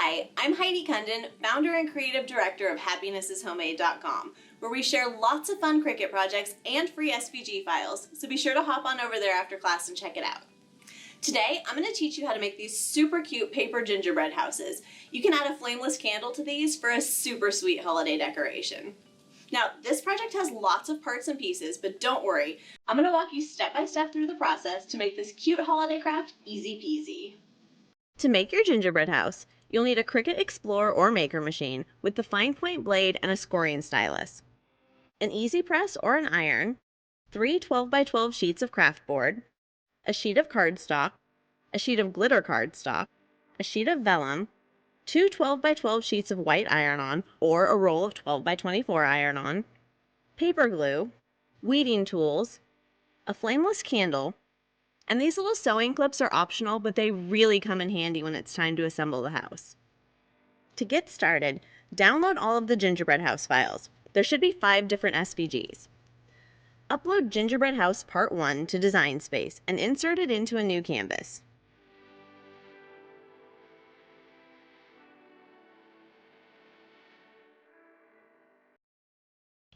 Hi, I'm Heidi Cundon, founder and creative director of HappinessIsHomemade.com, where we share lots of fun Cricut projects and free SVG files, so be sure to hop on over there after class and check it out. Today, I'm going to teach you how to make these super cute paper gingerbread houses. You can add a flameless candle to these for a super sweet holiday decoration. Now, this project has lots of parts and pieces, but don't worry, I'm going to walk you step by step through the process to make this cute holiday craft easy peasy. To make your gingerbread house, you'll need a Cricut Explorer or Maker machine with the fine point blade and a scoring stylus, an easy press or an iron, 3 12x12 sheets of craft board, a sheet of cardstock, a sheet of glitter cardstock, a sheet of vellum, 2 12x12 sheets of white iron-on or a roll of 12x24 iron-on, paper glue, weeding tools, a flameless candle, and these little sewing clips are optional, but they really come in handy when it's time to assemble the house. To get started, download all of the Gingerbread House files. There should be 5 different SVGs. Upload Gingerbread House Part 1 to Design Space and insert it into a new canvas.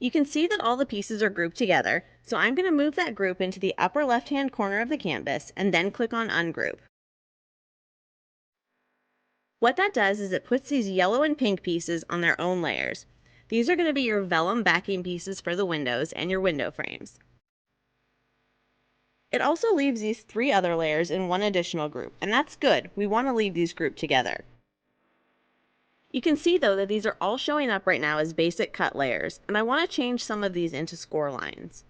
You can see that all the pieces are grouped together, so I'm going to move that group into the upper left-hand corner of the canvas and then click on Ungroup. What that does is it puts these yellow and pink pieces on their own layers. These are going to be your vellum backing pieces for the windows and your window frames. It also leaves these 3 other layers in one additional group, and that's good. We want to leave these grouped together. You can see though that these are all showing up right now as basic cut layers, and I want to change some of these into score lines.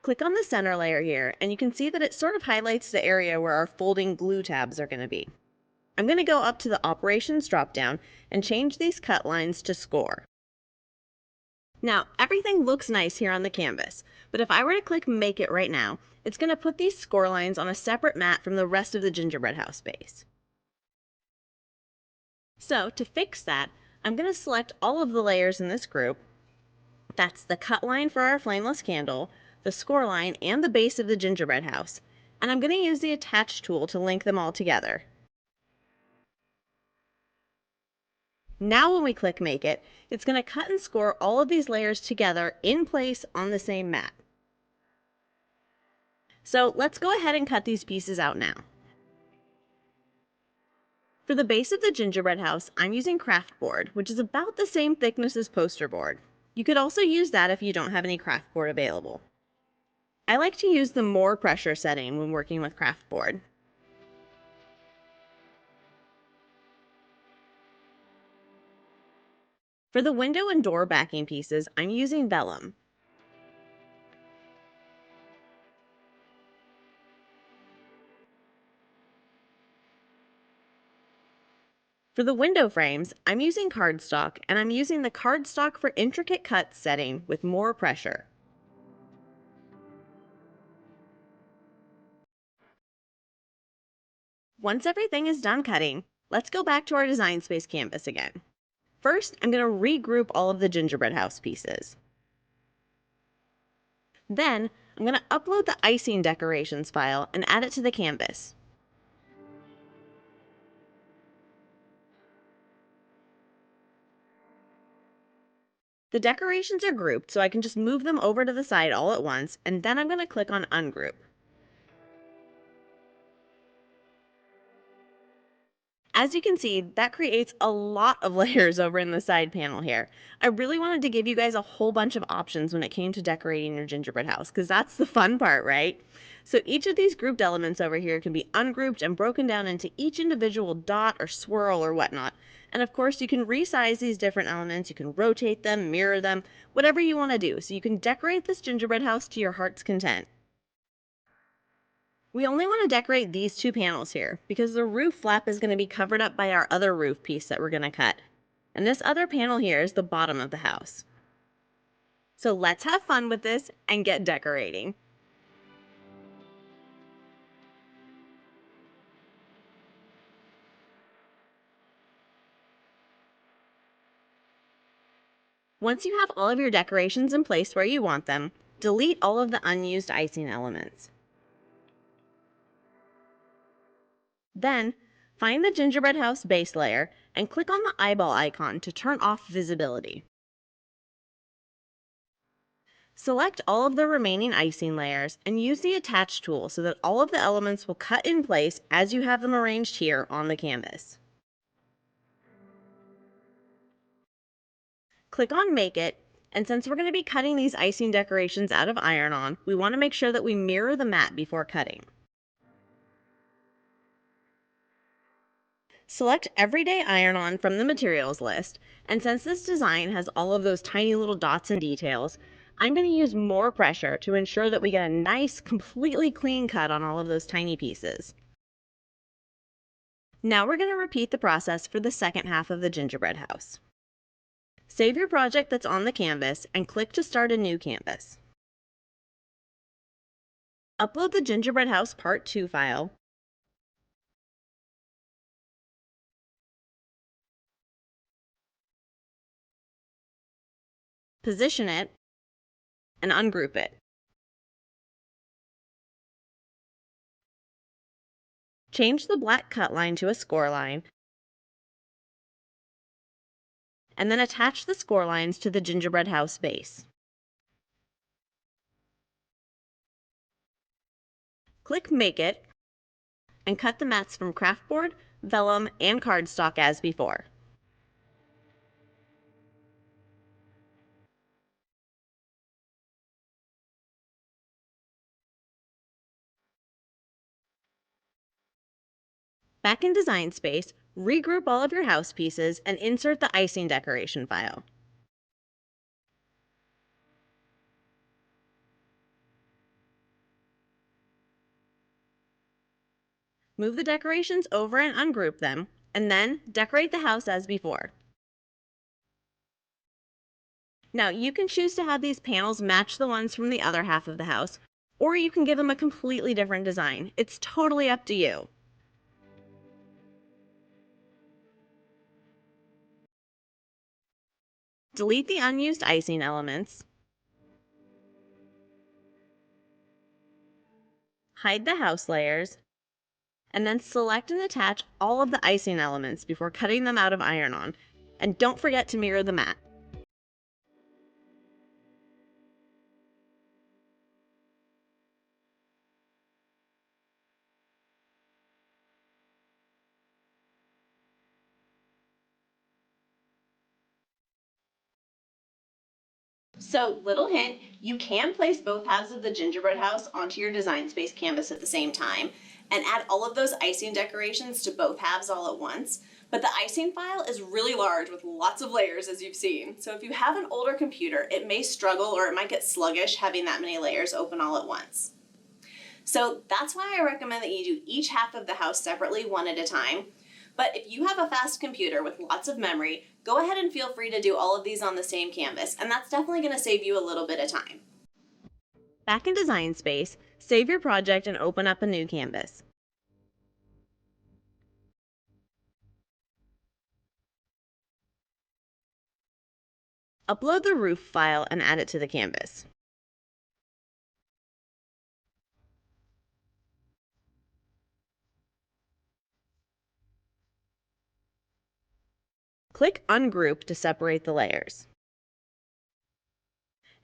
Click on the center layer here, and you can see that it sort of highlights the area where our folding glue tabs are going to be. I'm going to go up to the Operations dropdown and change these cut lines to score. Now, everything looks nice here on the canvas, but if I were to click Make It right now, it's going to put these score lines on a separate mat from the rest of the gingerbread house base. So, to fix that, I'm going to select all of the layers in this group. That's the cut line for our flameless candle, the score line, and the base of the gingerbread house. And I'm going to use the Attach tool to link them all together. Now when we click Make It, it's going to cut and score all of these layers together in place on the same mat. So let's go ahead and cut these pieces out now. For the base of the gingerbread house, I'm using craft board, which is about the same thickness as poster board. You could also use that if you don't have any craft board available. I like to use the more pressure setting when working with craft board. For the window and door backing pieces, I'm using vellum. For the window frames, I'm using cardstock, and I'm using the cardstock for intricate cuts setting with more pressure. Once everything is done cutting, let's go back to our Design Space canvas again. First, I'm going to regroup all of the gingerbread house pieces. Then, I'm going to upload the icing decorations file and add it to the canvas. The decorations are grouped, so I can just move them over to the side all at once, and then I'm going to click on Ungroup. As you can see, that creates a lot of layers over in the side panel here. I really wanted to give you guys a whole bunch of options when it came to decorating your gingerbread house, because that's the fun part, right? So each of these grouped elements over here can be ungrouped and broken down into each individual dot or swirl or whatnot. And of course, you can resize these different elements, you can rotate them, mirror them, whatever you want to do, so you can decorate this gingerbread house to your heart's content. We only want to decorate these 2 panels here because the roof flap is going to be covered up by our other roof piece that we're going to cut. And this other panel here is the bottom of the house. So let's have fun with this and get decorating. Once you have all of your decorations in place where you want them, delete all of the unused icing elements. Then, find the gingerbread house base layer and click on the eyeball icon to turn off visibility. Select all of the remaining icing layers and use the Attach tool so that all of the elements will cut in place as you have them arranged here on the canvas. Click on Make It, and since we're going to be cutting these icing decorations out of iron-on, we want to make sure that we mirror the mat before cutting. Select Everyday Iron-On from the materials list, and since this design has all of those tiny little dots and details, I'm going to use more pressure to ensure that we get a nice, completely clean cut on all of those tiny pieces. Now we're going to repeat the process for the second half of the gingerbread house. Save your project that's on the canvas and click to start a new canvas. Upload the Gingerbread House Part 2 file, position it, and ungroup it. Change the black cut line to a score line, and then attach the score lines to the gingerbread house base. Click Make It, and cut the mats from craftboard, vellum, and cardstock as before. Back in Design Space, regroup all of your house pieces and insert the icing decoration file. Move the decorations over and ungroup them, and then decorate the house as before. Now, you can choose to have these panels match the ones from the other half of the house, or you can give them a completely different design. It's totally up to you. Delete the unused icing elements, hide the house layers, and then select and attach all of the icing elements before cutting them out of iron-on. And don't forget to mirror the mat. So, little hint, you can place both halves of the gingerbread house onto your Design Space canvas at the same time and add all of those icing decorations to both halves all at once. But the icing file is really large with lots of layers, as you've seen. So if you have an older computer, it may struggle or it might get sluggish having that many layers open all at once. So that's why I recommend that you do each half of the house separately, one at a time. But if you have a fast computer with lots of memory, go ahead and feel free to do all of these on the same canvas, and that's definitely going to save you a little bit of time. Back in Design Space, save your project and open up a new canvas. Upload the roof file and add it to the canvas. Click Ungroup to separate the layers.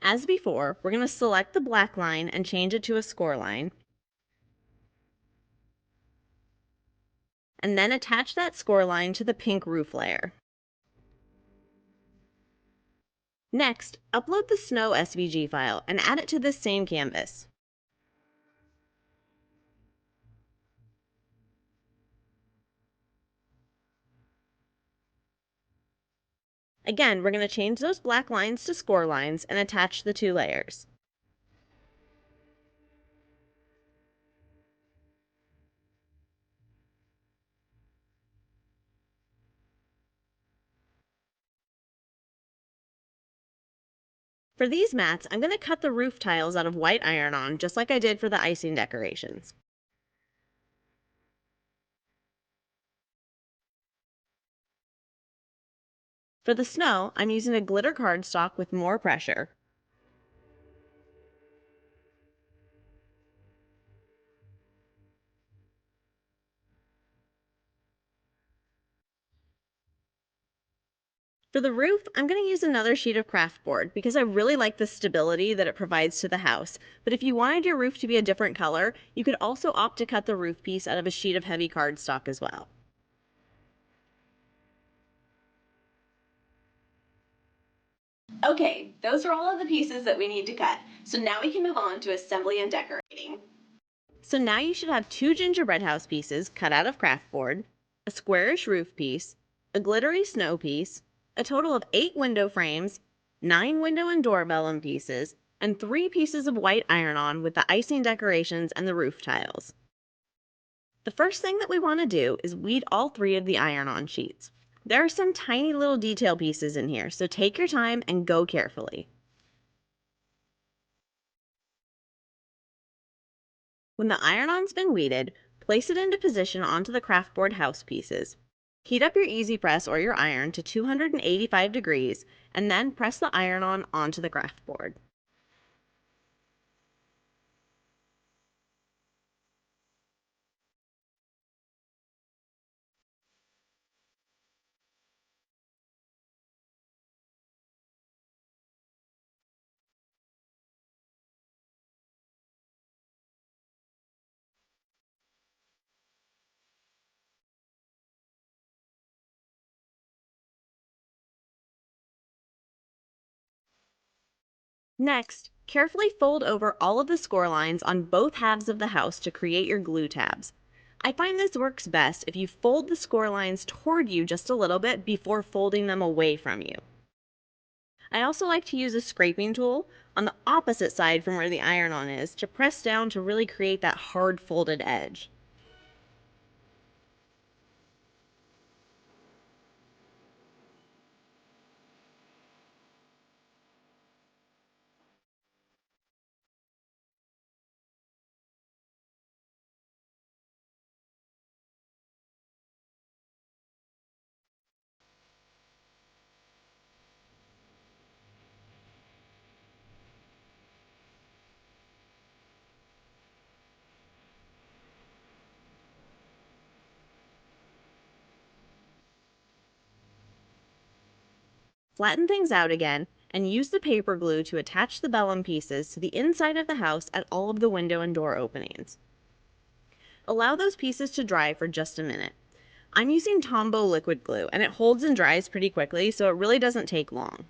As before, we're going to select the black line and change it to a score line, and then attach that score line to the pink roof layer. Next, upload the snow SVG file and add it to this same canvas. Again, we're going to change those black lines to score lines and attach the two layers. For these mats, I'm going to cut the roof tiles out of white iron-on, just like I did for the icing decorations. For the snow, I'm using a glitter cardstock with more pressure. For the roof, I'm going to use another sheet of craft board because I really like the stability that it provides to the house. But if you wanted your roof to be a different color, you could also opt to cut the roof piece out of a sheet of heavy cardstock as well. Okay, those are all of the pieces that we need to cut. So now we can move on to assembly and decorating. So now you should have 2 gingerbread house pieces cut out of craft board, a squarish roof piece, a glittery snow piece, a total of 8 window frames, 9 window and door vellum pieces, and 3 pieces of white iron-on with the icing decorations and the roof tiles. The first thing that we want to do is weed all 3 of the iron-on sheets. There are some tiny little detail pieces in here, so take your time and go carefully. When the iron-on's been weeded, place it into position onto the craft board house pieces. Heat up your easy press or your iron to 285 degrees and then press the iron-on onto the craft board. Next, carefully fold over all of the score lines on both halves of the house to create your glue tabs. I find this works best if you fold the score lines toward you just a little bit before folding them away from you. I also like to use a scraping tool on the opposite side from where the iron-on is to press down to really create that hard folded edge. Flatten things out again and use the paper glue to attach the vellum pieces to the inside of the house at all of the window and door openings. Allow those pieces to dry for just a minute. I'm using Tombow liquid glue and it holds and dries pretty quickly, so it really doesn't take long.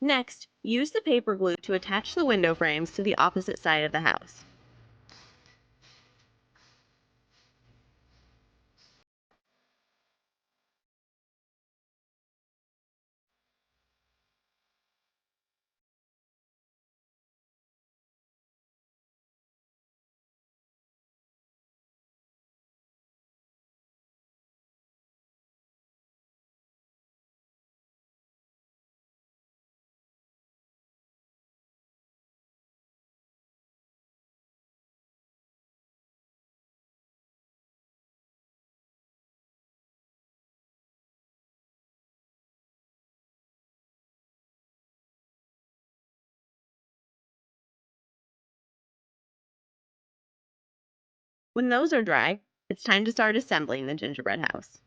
Next, use the paper glue to attach the window frames to the opposite side of the house. When those are dry, it's time to start assembling the gingerbread house.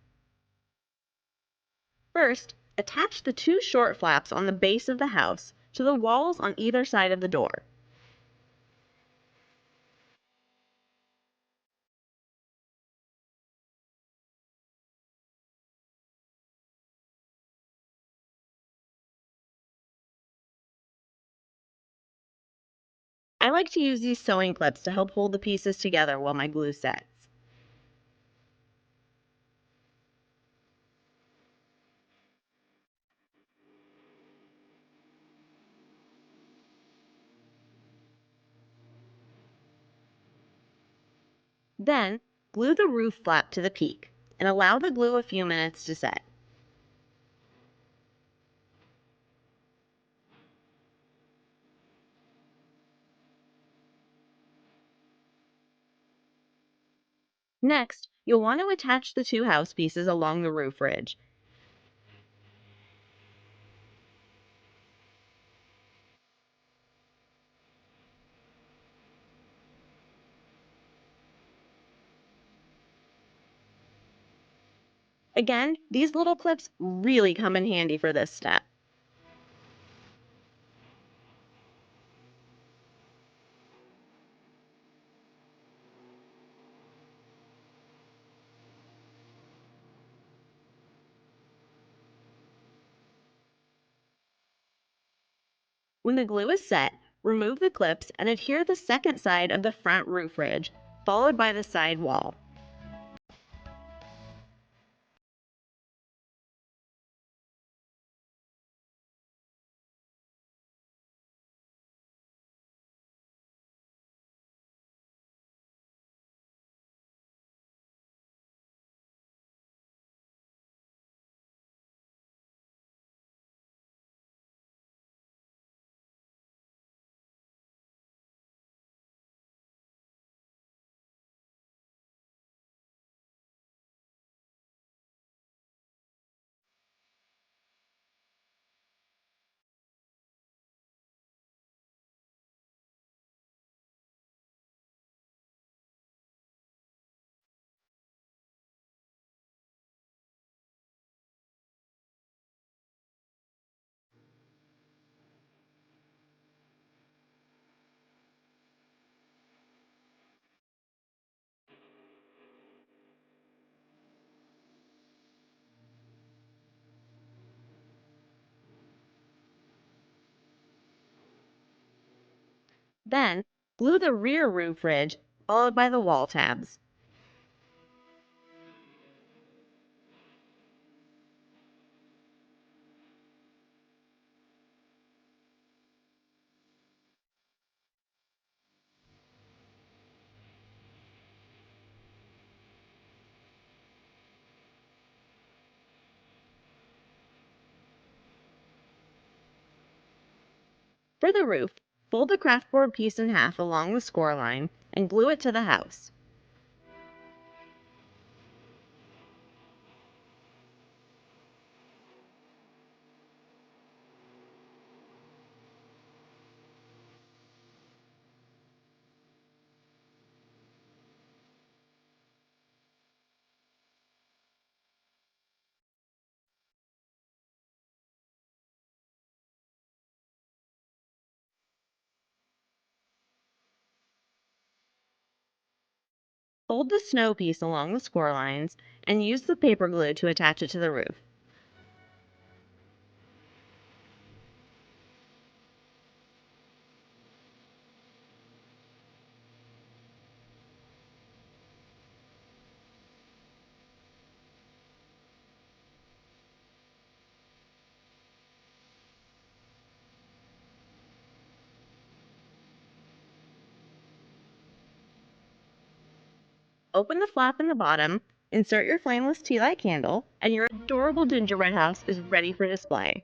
First, attach the 2 short flaps on the base of the house to the walls on either side of the door. I like to use these sewing clips to help hold the pieces together while my glue sets. Then, glue the roof flap to the peak and allow the glue a few minutes to set. Next, you'll want to attach the two house pieces along the roof ridge. Again, these little clips really come in handy for this step. When the glue is set, remove the clips and adhere the second side of the front roof ridge, followed by the side wall. Then, glue the rear roof ridge, followed by the wall tabs. For the roof, fold the craftboard piece in half along the score line and glue it to the house. Fold the snow piece along the score lines and use the paper glue to attach it to the roof. Open the flap in the bottom, insert your flameless tea light candle, and your adorable gingerbread house is ready for display.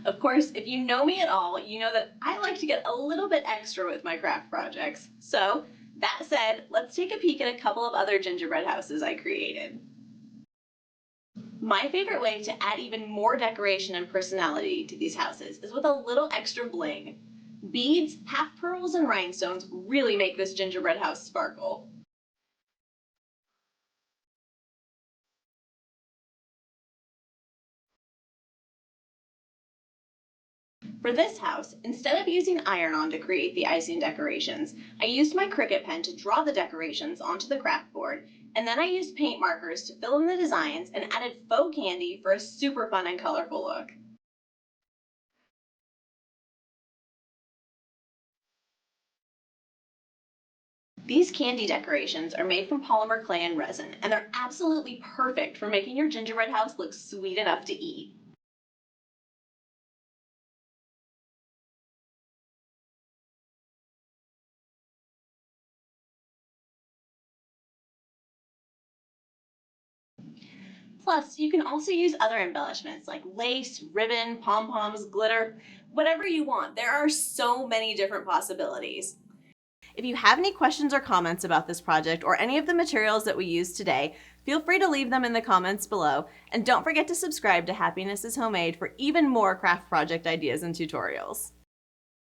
Of course, if you know me at all, you know that I like to get a little bit extra with my craft projects. So, that said, let's take a peek at a couple of other gingerbread houses I created. My favorite way to add even more decoration and personality to these houses is with a little extra bling. Beads, half pearls, and rhinestones really make this gingerbread house sparkle. For this house, instead of using iron-on to create the icing decorations, I used my Cricut pen to draw the decorations onto the craft board, and then I used paint markers to fill in the designs and added faux candy for a super fun and colorful look. These candy decorations are made from polymer clay and resin, and they're absolutely perfect for making your gingerbread house look sweet enough to eat. Plus, you can also use other embellishments like lace, ribbon, pom-poms, glitter, whatever you want. There are so many different possibilities. If you have any questions or comments about this project or any of the materials that we used today, feel free to leave them in the comments below, and don't forget to subscribe to Happiness is Homemade for even more craft project ideas and tutorials.